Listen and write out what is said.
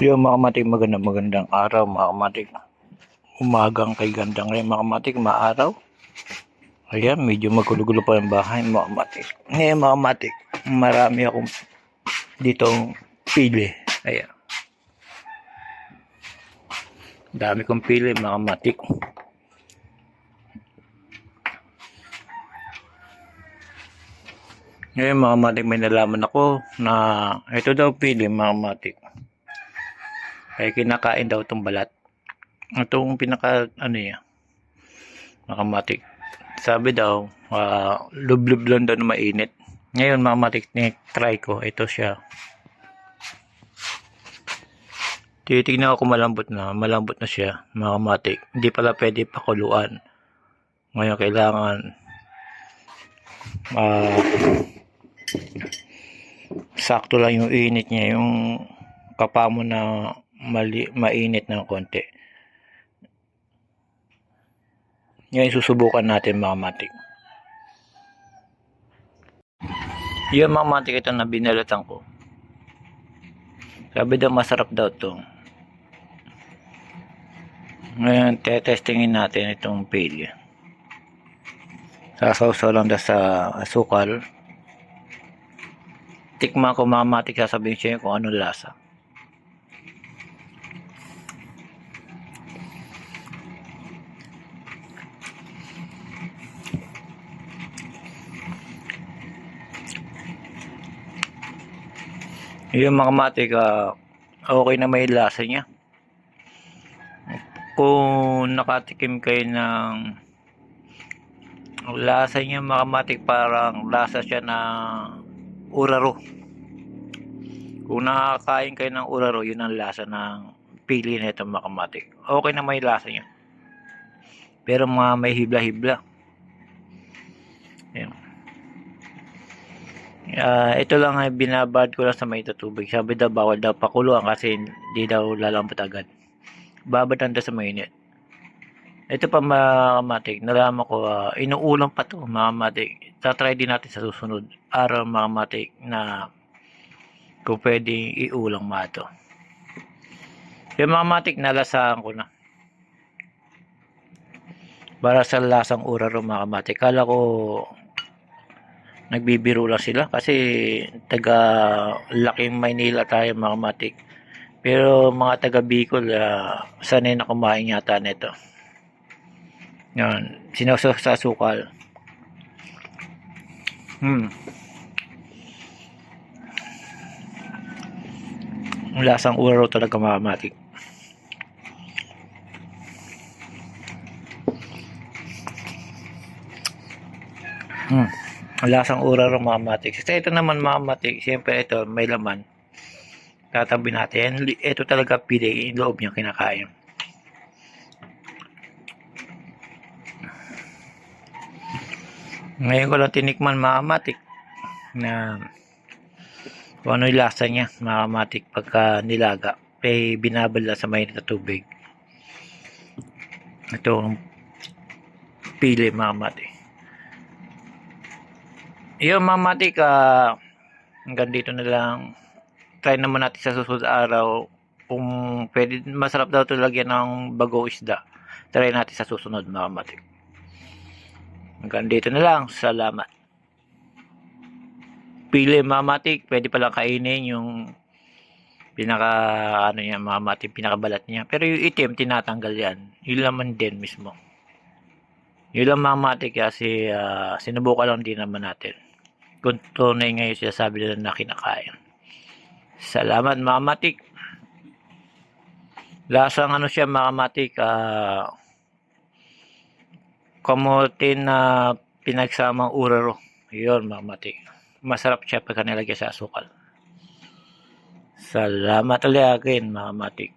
Yung mga kamatik, magandang araw mga kamatik. Umagang kay ganda ngayon mga kamatik, maaraw. Ayan, medyo magulo-gulo pa yung bahay mga kamatik. Ngayon mga kamatik, marami akong ditong pili. Ayan, dami kong pili mga kamatik. Ngayon mga kamatik, may nalaman ako na ito daw pili mga kamatik ay kinakain daw itong balat. Itong pinaka ano yan mga kamatik, sabi daw lublub lang daw na mainit. Ngayon mga kamatik, try ko, ito siya, titignan ko kung malambot na siya mga kamatik. Hindi pala pwede pakuluan. Ngayon kailangan sakto lang yung init niya, yung kapa mo na mainit ng konti. Ngayon susubukan natin mga kamatik. Yung mga kamatik, ito na binalatan ko. Sabi daw masarap daw to. Ngayon testingin natin itong pili. Sasawsaw lang daw sa asukal. Tikman ko mga kamatik, sasabihin siya kung ano lasa. Yung mga kamatik, okay na may lasa niya. Kung nakatikim kayo ng lasa niya mga kamatik, parang lasa siya na uraro. Kung nakakain kayo ng uraro, yun ang lasa ng pili na ito mga kamatik. Okay na may lasa niya, pero mga may hibla-hibla. Ayan. Ito lang ay binabad ko lang sa may tubig. Sabi daw bawal daw pakuluan kasi hindi daw lalambot agad. Babad daw sa mainit. Ito pa mga kamatik, nalaman ko inuulam pa to mga kamatik. Tatry din natin sa susunod araw mga kamatik na kung pwedeng iulang mga to. Yung mga kamatik, nalasahan ko na. Para sa lasang uraro mga kamatik. Kala ko nagbibiro lang sila kasi taga laking Maynila tayo mga kamatik. Pero mga taga Bicol, sanay na kumain yata nito. Yan, sinawsaw sa asukal. Lasang uraro talaga mga kamatik. Lasang uraro mga kamatik. Sa ito naman mga kamatik, siyempre ito may laman. Tatabi natin. Ito talaga pili, yung loob niya kinakain. Ngayon ko lang tinikman mga kamatik na kung ano yung lasa niya mga kamatik pagka nilaga. Binabala sa mainit na tubig. Ito ang pili mga kamatik. Yung mga kamatik, hanggang dito na lang. Try naman natin sa susunod araw kung pwede. Masarap daw ito lagyan ng bago isda. Try natin sa susunod mga kamatik. Hanggang dito na lang. Salamat. Pili mga kamatik, pwede palang kainin yung pinaka ano niya mga kamatik, pinakabalat niya. Pero yung itim tinatanggal yan. Yung laman din mismo. Yun lang mga kamatik, kasi sinubukan lang din naman natin kung tunay ngayon sinasabi nila na kinakain. Salamat mga kamatik. Lasang ano siya mga kamatik, kamote na pinagsamang uraro. Yun mga kamatik. Masarap siya pagka nilagay sa asukal. Salamat ulit again mga kamatik.